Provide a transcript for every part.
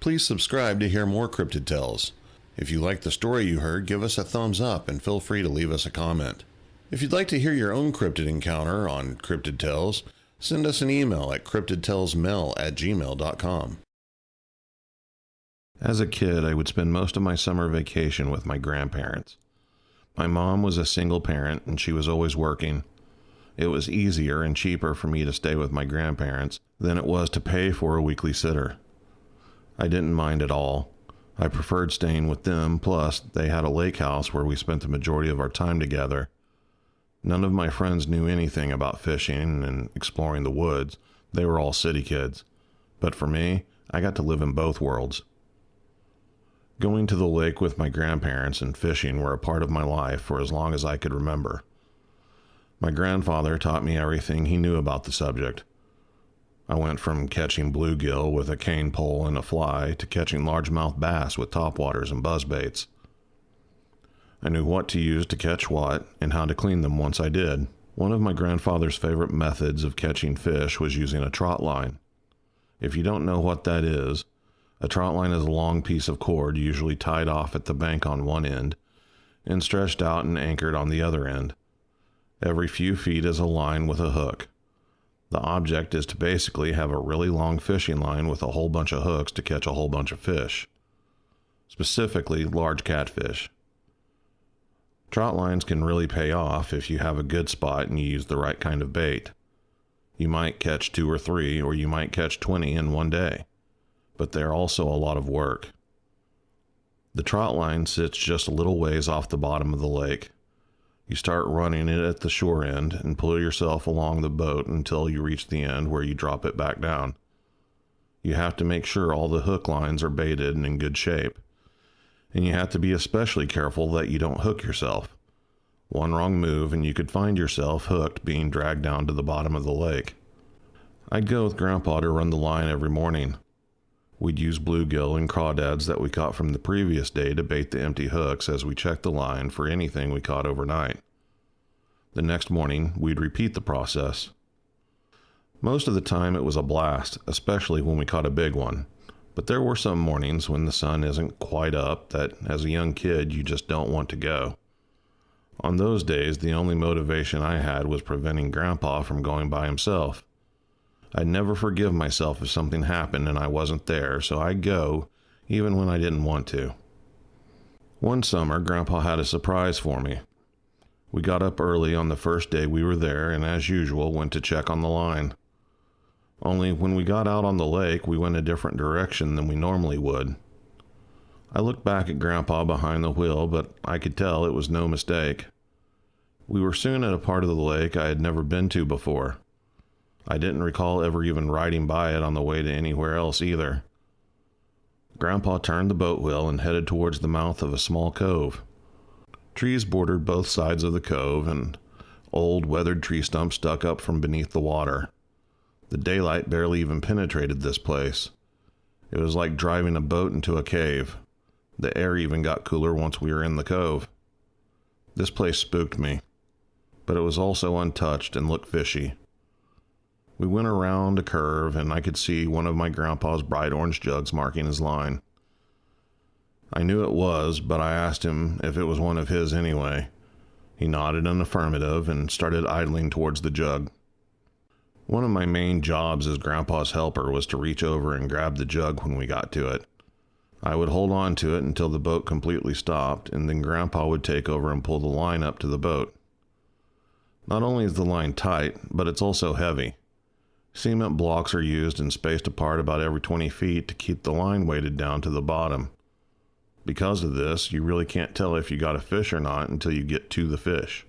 Please subscribe to hear more Cryptid Tales. If you like the story you heard, give us a thumbs up and feel free to leave us a comment. If you'd like to hear your own cryptid encounter on Cryptid Tales, send us an email at cryptidtalesmail@gmail.com. As a kid, I would spend most of my summer vacation with my grandparents. My mom was a single parent and she was always working. It was easier and cheaper for me to stay with my grandparents than it was to pay for a weekly sitter. I didn't mind at all. I preferred staying with them, plus they had a lake house where we spent the majority of our time together. None of my friends knew anything about fishing and exploring the woods. They were all city kids. But for me, I got to live in both worlds. Going to the lake with my grandparents and fishing were a part of my life for as long as I could remember. My grandfather taught me everything he knew about the subject. I went from catching bluegill with a cane pole and a fly to catching largemouth bass with topwaters and buzzbaits. I knew what to use to catch what and how to clean them once I did. One of my grandfather's favorite methods of catching fish was using a trotline. If you don't know what that is, a trotline is a long piece of cord usually tied off at the bank on one end and stretched out and anchored on the other end. Every few feet is a line with a hook. The object is to basically have a really long fishing line with a whole bunch of hooks to catch a whole bunch of fish, specifically large catfish. Trout lines can really pay off if you have a good spot and you use the right kind of bait. You might catch 2 or 3, or you might catch 20 in one day, but they're also a lot of work. The trout line sits just a little ways off the bottom of the lake. You start running it at the shore end and pull yourself along the boat until you reach the end where you drop it back down. You have to make sure all the hook lines are baited and in good shape. And you have to be especially careful that you don't hook yourself. One wrong move and you could find yourself hooked being dragged down to the bottom of the lake. I'd go with Grandpa to run the line every morning. We'd use bluegill and crawdads that we caught from the previous day to bait the empty hooks as we checked the line for anything we caught overnight. The next morning, we'd repeat the process. Most of the time it was a blast, especially when we caught a big one. But there were some mornings when the sun isn't quite up that, as a young kid, you just don't want to go. On those days, the only motivation I had was preventing Grandpa from going by himself. I'd never forgive myself if something happened and I wasn't there, so I'd go, even when I didn't want to. One summer, Grandpa had a surprise for me. We got up early on the first day we were there and, as usual, went to check on the line. Only when we got out on the lake, we went a different direction than we normally would. I looked back at Grandpa behind the wheel, but I could tell it was no mistake. We were soon at a part of the lake I had never been to before. I didn't recall ever even riding by it on the way to anywhere else either. Grandpa turned the boat wheel and headed towards the mouth of a small cove. Trees bordered both sides of the cove, and old weathered tree stumps stuck up from beneath the water. The daylight barely even penetrated this place. It was like driving a boat into a cave. The air even got cooler once we were in the cove. This place spooked me, but it was also untouched and looked fishy. We went around a curve, and I could see one of my grandpa's bright orange jugs marking his line. I knew it was, but I asked him if it was one of his anyway. He nodded an affirmative and started idling towards the jug. One of my main jobs as Grandpa's helper was to reach over and grab the jug when we got to it. I would hold on to it until the boat completely stopped, and then Grandpa would take over and pull the line up to the boat. Not only is the line tight, but it's also heavy. Cement blocks are used and spaced apart about every 20 feet to keep the line weighted down to the bottom. Because of this, you really can't tell if you got a fish or not until you get to the fish.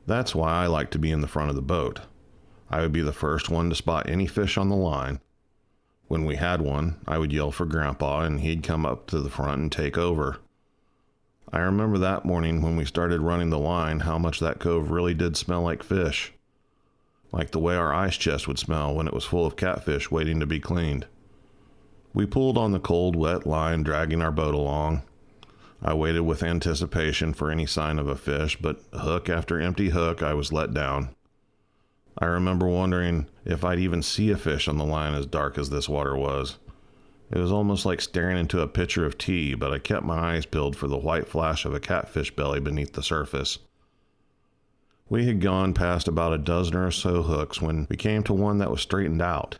That's why I like to be in the front of the boat. I would be the first one to spot any fish on the line. When we had one, I would yell for Grandpa and he'd come up to the front and take over. I remember that morning when we started running the line how much that cove really did smell like fish. Like the way our ice chest would smell when it was full of catfish waiting to be cleaned. We pulled on the cold, wet line, dragging our boat along. I waited with anticipation for any sign of a fish, but hook after empty hook, I was let down. I remember wondering if I'd even see a fish on the line as dark as this water was. It was almost like staring into a pitcher of tea, but I kept my eyes peeled for the white flash of a catfish belly beneath the surface. We had gone past about a dozen or so hooks when we came to one that was straightened out.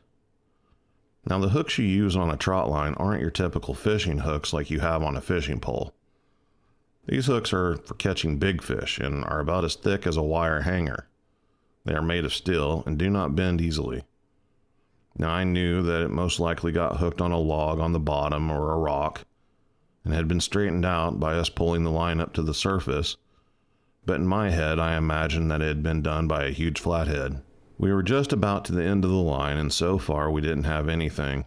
Now, the hooks you use on a trot line aren't your typical fishing hooks like you have on a fishing pole. These hooks are for catching big fish and are about as thick as a wire hanger. They are made of steel and do not bend easily. Now, I knew that it most likely got hooked on a log on the bottom or a rock and had been straightened out by us pulling the line up to the surface, but in my head I imagined that it had been done by a huge flathead. We were just about to the end of the line, and so far we didn't have anything.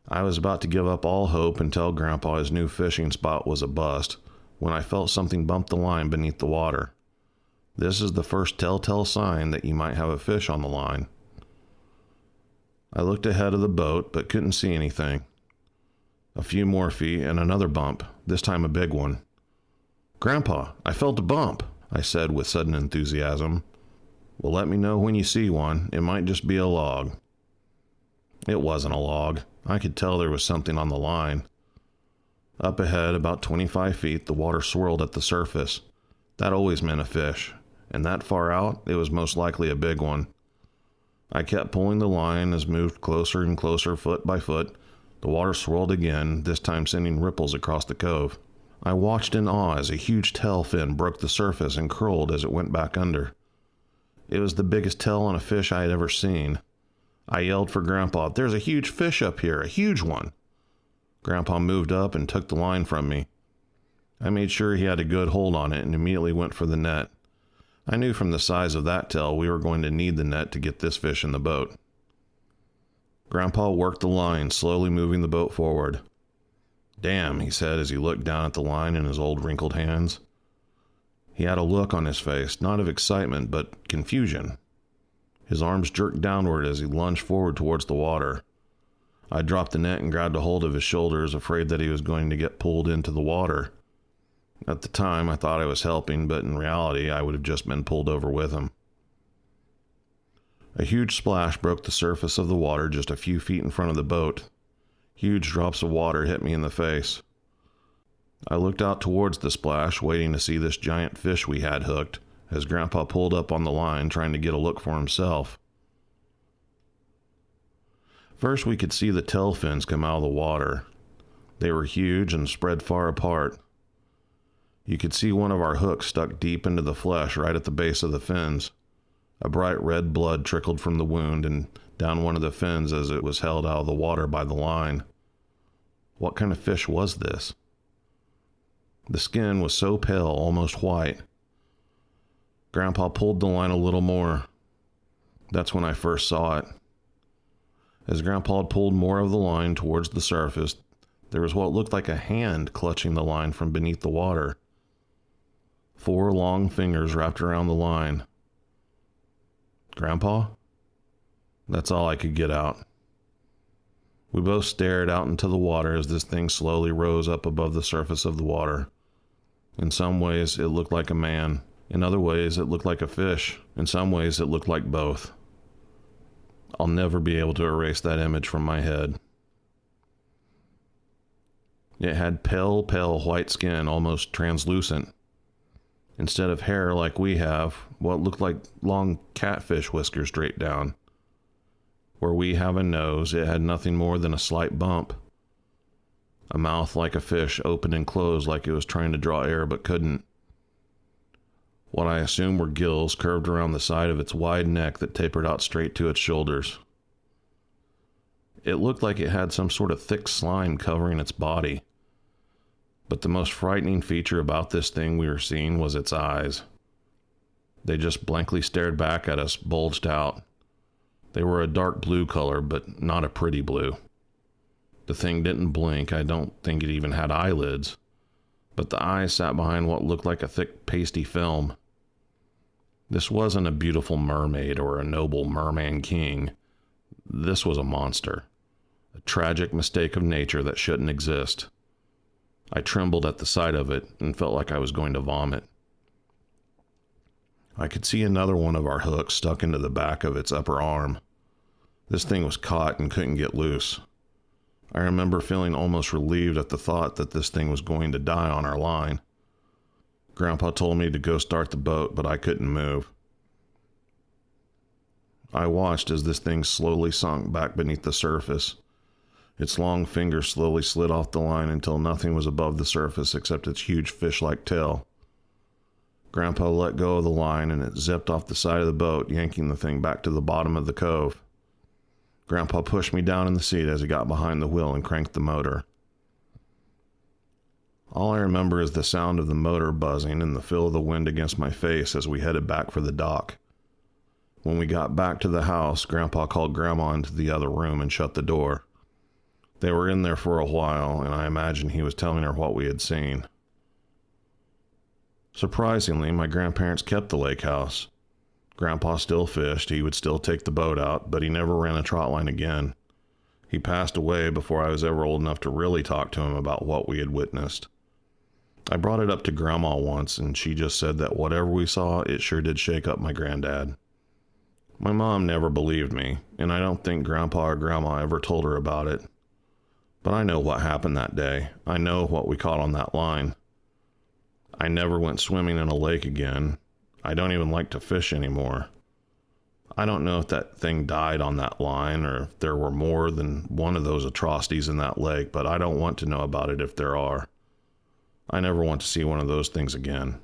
I was about to give up all hope and tell Grandpa his new fishing spot was a bust when I felt something bump the line beneath the water. This is the first telltale sign that you might have a fish on the line. I looked ahead of the boat, but couldn't see anything. A few more feet and another bump, this time a big one. "Grandpa, I felt a bump," I said with sudden enthusiasm. "Well, let me know when you see one. It might just be a log." It wasn't a log. I could tell there was something on the line. Up ahead, about 25 feet, the water swirled at the surface. That always meant a fish, and that far out, it was most likely a big one. I kept pulling the line as moved closer and closer foot by foot. The water swirled again, this time sending ripples across the cove. I watched in awe as a huge tail fin broke the surface and curled as it went back under. It was the biggest tail on a fish I had ever seen. I yelled for Grandpa, "There's a huge fish up here, a huge one." Grandpa moved up and took the line from me. I made sure he had a good hold on it and immediately went for the net. I knew from the size of that tail we were going to need the net to get this fish in the boat. Grandpa worked the line, slowly moving the boat forward. "Damn," he said as he looked down at the line in his old wrinkled hands. He had a look on his face, not of excitement, but confusion. His arms jerked downward as he lunged forward towards the water. I dropped the net and grabbed a hold of his shoulders, afraid that he was going to get pulled into the water. At the time, I thought I was helping, but in reality, I would have just been pulled over with him. A huge splash broke the surface of the water just a few feet in front of the boat. Huge drops of water hit me in the face. I looked out towards the splash, waiting to see this giant fish we had hooked, as Grandpa pulled up on the line, trying to get a look for himself. First, we could see the tail fins come out of the water. They were huge and spread far apart. You could see one of our hooks stuck deep into the flesh right at the base of the fins. A bright red blood trickled from the wound and down one of the fins as it was held out of the water by the line. What kind of fish was this? The skin was so pale, almost white. Grandpa pulled the line a little more. That's when I first saw it. As Grandpa had pulled more of the line towards the surface, there was what looked like a hand clutching the line from beneath the water. 4 long fingers wrapped around the line. "Grandpa?" That's all I could get out. We both stared out into the water as this thing slowly rose up above the surface of the water. In some ways, it looked like a man. In other ways, it looked like a fish. In some ways, it looked like both. I'll never be able to erase that image from my head. It had pale white skin, almost translucent. Instead of hair like we have, what looked like long catfish whiskers draped down. Where we have a nose, it had nothing more than a slight bump. A mouth like a fish opened and closed like it was trying to draw air but couldn't. What I assumed were gills curved around the side of its wide neck that tapered out straight to its shoulders. It looked like it had some sort of thick slime covering its body. But the most frightening feature about this thing we were seeing was its eyes. They just blankly stared back at us, bulged out. They were a dark blue color, but not a pretty blue. The thing didn't blink. I don't think it even had eyelids. But the eyes sat behind what looked like a thick, pasty film. This wasn't a beautiful mermaid or a noble merman king. This was a monster. A tragic mistake of nature that shouldn't exist. I trembled at the sight of it and felt like I was going to vomit. I could see another one of our hooks stuck into the back of its upper arm. This thing was caught and couldn't get loose. I remember feeling almost relieved at the thought that this thing was going to die on our line. Grandpa told me to go start the boat, but I couldn't move. I watched as this thing slowly sunk back beneath the surface. Its long fingers slowly slid off the line until nothing was above the surface except its huge fish-like tail. Grandpa let go of the line and it zipped off the side of the boat, yanking the thing back to the bottom of the cove. Grandpa pushed me down in the seat as he got behind the wheel and cranked the motor. All I remember is the sound of the motor buzzing and the feel of the wind against my face as we headed back for the dock. When we got back to the house, Grandpa called Grandma into the other room and shut the door. They were in there for a while, and I imagine he was telling her what we had seen. Surprisingly, my grandparents kept the lake house. Grandpa still fished, he would still take the boat out, but he never ran a trotline again. He passed away before I was ever old enough to really talk to him about what we had witnessed. I brought it up to Grandma once, and she just said that whatever we saw, it sure did shake up my granddad. My mom never believed me, and I don't think Grandpa or Grandma ever told her about it. But I know what happened that day. I know what we caught on that line. I never went swimming in a lake again. I don't even like to fish anymore. I don't know if that thing died on that line or if there were more than one of those atrocities in that lake, but I don't want to know about it if there are. I never want to see one of those things again.